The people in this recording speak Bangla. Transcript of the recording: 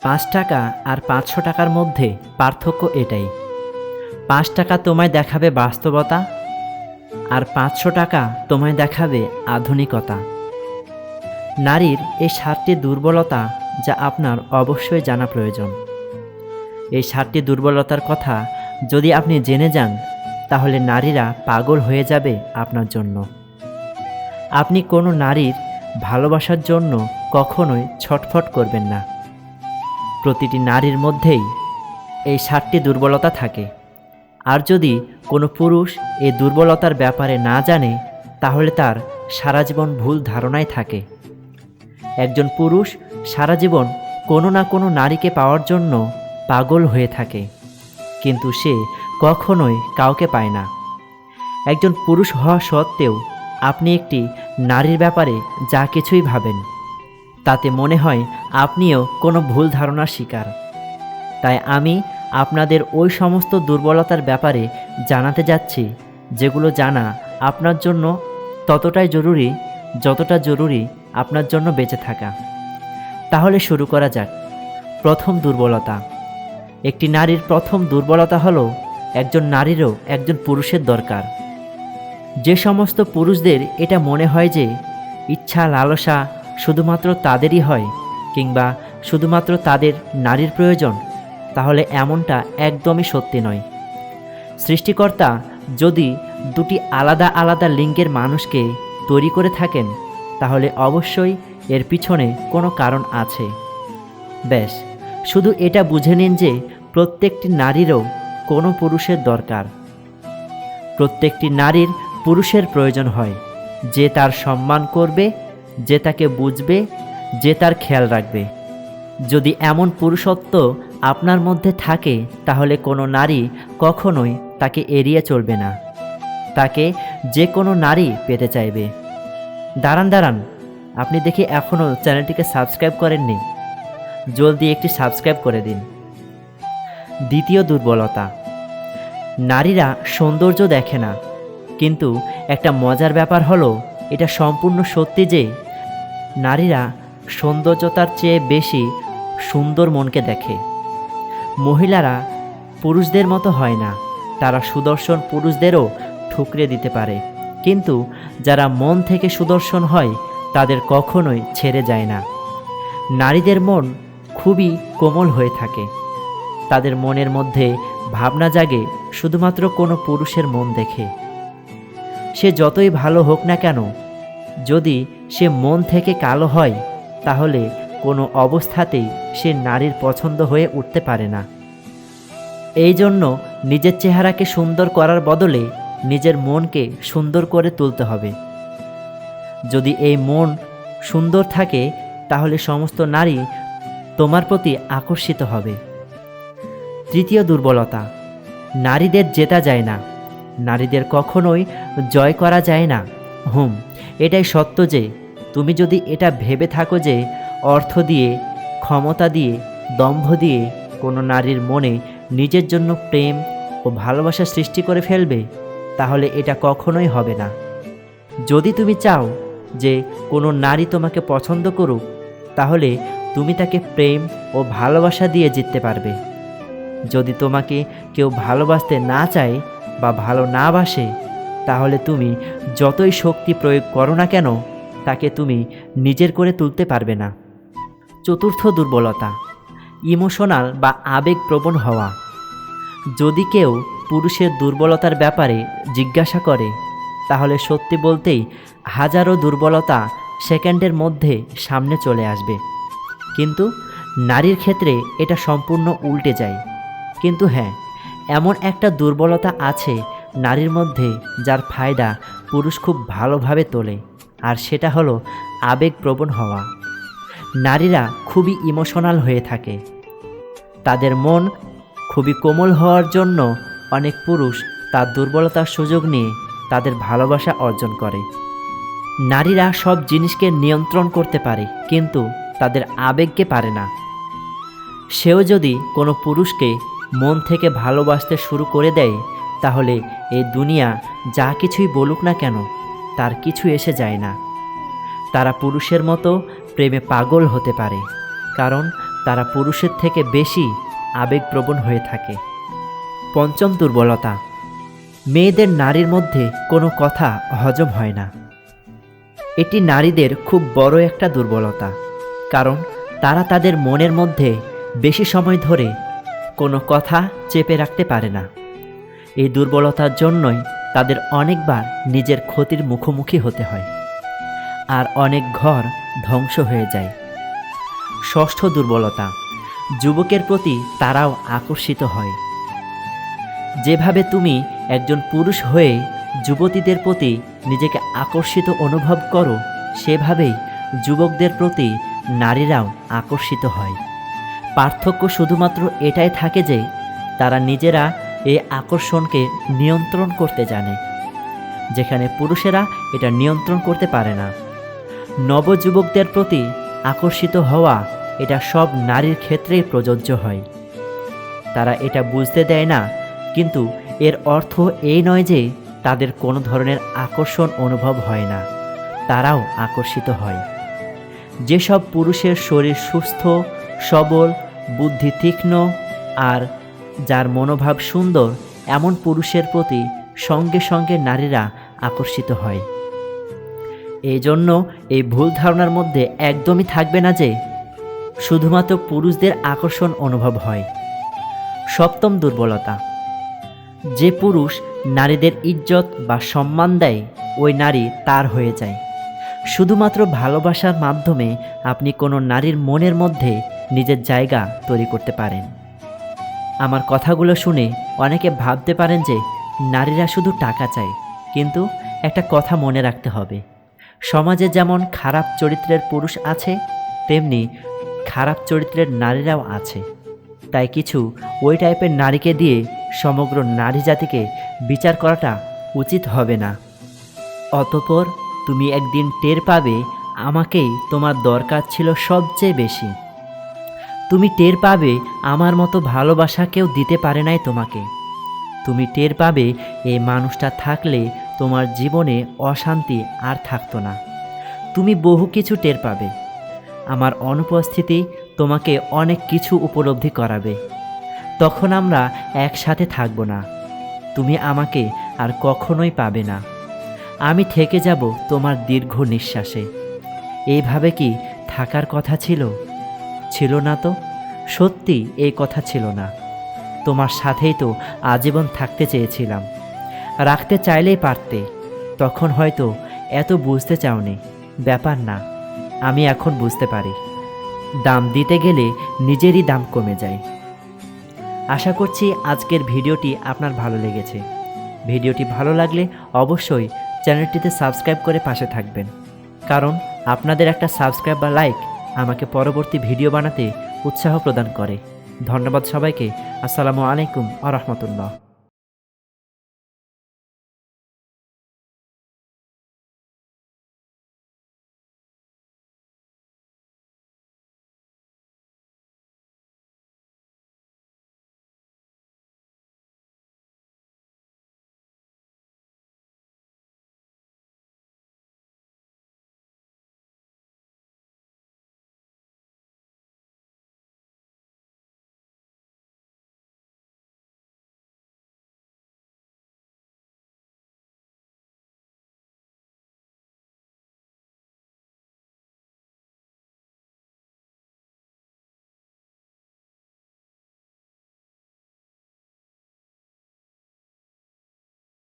টাকা আর 500 টাকার মধ্যে পার্থক্য এটাই। 5 টাকা তোমায় দেখাবে বাস্তবতা, আর 500 টাকা তোমায় দেখাবে আধুনিকতা। নারীর এই 7টি দুর্বলতা যা আপনার অবশ্যই জানা প্রয়োজন। এই 7টি দুর্বলতার কথা যদি আপনি জেনে যান, তাহলে নারীরা পাগল হয়ে যাবে আপনার জন্য। আপনি কোনো নারীর ভালোবাসার জন্য কখনোই ছটফট করবেন না। প্রতিটি নারীর মধ্যেই এই 7টি দুর্বলতা থাকে। আর যদি কোনো পুরুষ এই দুর্বলতার ব্যাপারে না জানে, তাহলে তার সারা জীবন ভুল ধারণায় থাকে। একজন পুরুষ সারা জীবন কোনো না কোনো নারীকে পাওয়ার জন্য পাগল হয়ে থাকে, কিন্তু সে কখনোই কাউকে পায় না। একজন পুরুষ হওয়া সত্ত্বেও আপনি একটি নারীর ব্যাপারে যা কিছুই ভাবেন, তাতে মনে হয় আপনিও কোনো ভুল ধারণার শিকার। তাই আমি আপনাদের ওই সমস্ত দুর্বলতার ব্যাপারে জানাতে যাচ্ছি, যেগুলো জানা আপনার জন্য ততটাই জরুরি যতটা জরুরি আপনার জন্য বেঁচে থাকা। তাহলে শুরু করা যাক। প্রথম দুর্বলতা। একটি নারীর প্রথম দুর্বলতা হলো একজন নারীরও একজন পুরুষের দরকার। যে সমস্ত পুরুষদের এটা মনে হয় যে ইচ্ছা লালসা শুধুমাত্র তাদেরই হয়, কিংবা শুধুমাত্র তাদের নারীর প্রয়োজন, তাহলে এমনটা একদমই সত্যি নয়। সৃষ্টিকর্তা যদি দুটি আলাদা আলাদা লিঙ্গের মানুষকে তৈরি করে থাকেন, তাহলে অবশ্যই এর পিছনে কোনো কারণ আছে। ব্যাস, শুধু এটা বুঝে নিন যে প্রত্যেকটি নারীরও কোনো পুরুষের দরকার। প্রত্যেকটি নারীর পুরুষের প্রয়োজন হয়, যে তার সম্মান করবে, যে তাকে বুঝবে, যে তার খেয়াল রাখবে। যদি এমন পুরুষত্ব আপনার মধ্যে থাকে, তাহলে কোনো নারী কখনোই তাকে এড়িয়ে চলবে না। তাকে যে কোনো নারী পেতে চাইবে। দাঁড়ান, আপনি দেখি এখনও চ্যানেলটিকে সাবস্ক্রাইব করেননি। জলদি একটি সাবস্ক্রাইব করে দিন। দ্বিতীয় দুর্বলতা। নারীরা সৌন্দর্য দেখে না, কিন্তু একটা মজার ব্যাপার হলো, এটা সম্পূর্ণ সত্যি যে নারীরা সৌন্দর্যতার চেয়ে বেশি সুন্দর মনকে দেখে। মহিলারা পুরুষদের মতো হয় না। তারা সুদর্শন পুরুষদেরও ঠুকরে দিতে পারে, কিন্তু যারা মন থেকে সুদর্শন হয় তাদের কখনোই ছেড়ে যায় না। নারীদের মন খুবই কোমল হয়ে থাকে। তাদের মনের মধ্যে ভাবনা জাগে শুধুমাত্র কোনো পুরুষের মন দেখে। সে যতই ভালো হোক না কেন, যদি সে মন থেকে কালো হয়, তাহলে কোনো অবস্থাতেই সে নারীর পছন্দ হয়ে উঠতে পারে না। এই জন্য নিজের চেহারাকে সুন্দর করার বদলে নিজের মনকে সুন্দর করে তুলতে হবে। যদি এই মন সুন্দর থাকে, তাহলে সমস্ত নারী তোমার প্রতি আকর্ষিত হবে। তৃতীয় দুর্বলতা। নারীদের জেতা যায় না, নারীদের কখনোই জয় করা যায় না। এটাই সত্য যে তুমি যদি এটা ভেবে থাকো যে অর্থ দিয়ে, ক্ষমতা দিয়ে, দম্ভ দিয়ে কোনো নারীর মনে নিজের জন্য প্রেম ও ভালোবাসা সৃষ্টি করে ফেলবে, তাহলে এটা কখনোই হবে না। যদি তুমি চাও যে কোনো নারী তোমাকে পছন্দ করুক, তাহলে তুমি তাকে প্রেম ও ভালোবাসা দিয়ে জিততে পারবে। যদি তোমাকে কেউ ভালোবাসতে না চায় বা ভালো না বাসে, তাহলে তুমি যতই শক্তি প্রয়োগ করো না কেন, তাকে তুমি নিজের করে তুলতে পারবে না। চতুর্থ দুর্বলতা। ইমোশনাল বা আবেগপ্রবণ হওয়া। যদি কেউ পুরুষের দুর্বলতার ব্যাপারে জিজ্ঞাসা করে, তাহলে সত্যি বলতেই হাজারো দুর্বলতা সেকেন্ডের মধ্যে সামনে চলে আসবে। কিন্তু নারীর ক্ষেত্রে এটা সম্পূর্ণ উল্টে যায়। কিন্তু হ্যাঁ, এমন একটা দুর্বলতা আছে নারীর মধ্যে, যার ফায়দা পুরুষ খুব ভালোভাবে তোলে, আর সেটা হলো আবেগপ্রবণ হওয়া। নারীরা খুবই ইমোশনাল হয়ে থাকে। তাদের মন খুবই কোমল হওয়ার জন্য অনেক পুরুষ তার দুর্বলতার সুযোগ নিয়ে তাদের ভালোবাসা অর্জন করে। নারীরা সব জিনিসকে নিয়ন্ত্রণ করতে পারে, কিন্তু তাদের আবেগকে পারে না। সেও যদি কোনো পুরুষকে মন থেকে ভালোবাসতে শুরু করে দেয়, তাহলে এই দুনিয়া যা কিছুই বলুক না কেন, তার কিছু এসে যায় না। তারা পুরুষের মতো প্রেমে পাগল হতে পারে, কারণ তারা পুরুষের থেকে বেশি আবেগপ্রবণ হয়ে থাকে। পঞ্চম দুর্বলতা, মেয়েদের নারীর মধ্যে কোনো কথা হজম হয় না। এটি নারীদের খুব বড় একটা দুর্বলতা, কারণ তারা তাদের মনের মধ্যে বেশি সময় ধরে কোনো কথা চেপে রাখতে পারে না। এই দুর্বলতার জন্যই তাদের অনেকবার নিজের ক্ষতির মুখোমুখি হতে হয়, আর অনেক ঘর ধ্বংস হয়ে যায়। ষষ্ঠ দুর্বলতা, যুবকের প্রতি তারাও আকর্ষিত হয়। যেভাবে তুমি একজন পুরুষ হয়ে যুবতীদের প্রতি নিজেকে আকর্ষিত অনুভব করো, সেভাবেই যুবকদের প্রতি নারীরাও আকর্ষিত হয়। পার্থক্য শুধুমাত্র এটাই থাকে যে তারা নিজেরা এই আকর্ষণকে নিয়ন্ত্রণ করতে জানে, যেখানে পুরুষেরা এটা নিয়ন্ত্রণ করতে পারে না। নবযুবকদের প্রতি আকর্ষিত হওয়া এটা সব নারীর ক্ষেত্রেই প্রযোজ্য হয়। তারা এটা বুঝতে দেয় না, কিন্তু এর অর্থ এই নয় যে তাদের কোনো ধরনের আকর্ষণ অনুভব হয় না, তারাও আকর্ষিত হয়। যেসব পুরুষের শরীর সুস্থ, সবল, বুদ্ধি তীক্ষ্ণ আর যার মনোভাব সুন্দর, এমন পুরুষের প্রতি সঙ্গে সঙ্গে নারীরা আকর্ষিত হয়। এই জন্য এই ভুল ধারণার মধ্যে একদমই থাকবে না যে শুধুমাত্র পুরুষদের আকর্ষণ অনুভব হয়। সপ্তম দুর্বলতা, যে পুরুষ নারীদের ইজ্জত বা সম্মান দেয়, ওই নারী তার হয়ে যায়। শুধুমাত্র ভালোবাসার মাধ্যমে আপনি কোনো নারীর মনের মধ্যে নিজের জায়গা তৈরি করতে পারেন। আমার কথাগুলো শুনে অনেকে ভাবতে পারেন যে নারীরা শুধু টাকা চায়, কিন্তু একটা কথা মনে রাখতে হবে, সমাজে যেমন খারাপ চরিত্রের পুরুষ আছে, তেমনি খারাপ চরিত্রের নারীরাও আছে। তাই কিছু ওই টাইপের নারীকে দিয়ে সমগ্র নারী জাতিকে বিচার করাটা উচিত হবে না। অতঃপর তুমি একদিন টের পাবে আমাকেই তোমার দরকার ছিল সবচেয়ে বেশি। তুমি টের পাবে আমার মতো ভালোবাসা কেউ দিতে পারে নাই তোমাকে। তুমি টের পাবে এই মানুষটা থাকলে তোমার জীবনে অশান্তি আর থাকতো না। তুমি বহু কিছু টের পাবে। আমার অনুপস্থিতি তোমাকে অনেক কিছু উপলব্ধি করাবে। তখন আমরা একসাথে থাকব না, তুমি আমাকে আর কখনোই পাবে না। আমি থেকে যাব তোমার দীর্ঘ নিঃশ্বাসে। এইভাবে কি থাকার কথা ছিল? ছিল না তো, সত্যি এই কথা ছিল না। তোমার সাথেই তো আজীবন থাকতে চেয়েছিলাম। রাখতে চাইলেই পারতে, তখন হয়তো এত বুঝতে চাওনি। ব্যাপার না, আমি এখন বুঝতে পারি। দাম দিতে গেলে নিজেরই দাম কমে যায়। আশা করছি আজকের ভিডিওটি আপনার ভালো লেগেছে। ভিডিওটি ভালো লাগলে অবশ্যই চ্যানেলটিতে সাবস্ক্রাইব করে পাশে থাকবেন, কারণ আপনাদের একটা সাবস্ক্রাইব বা লাইক আমাকে পরবর্তী ভিডিও বানাতে উৎসাহ প্রদান করে। ধন্যবাদ সবাইকে। আসসালামু আলাইকুম ওয়া রাহমাতুল্লাহ।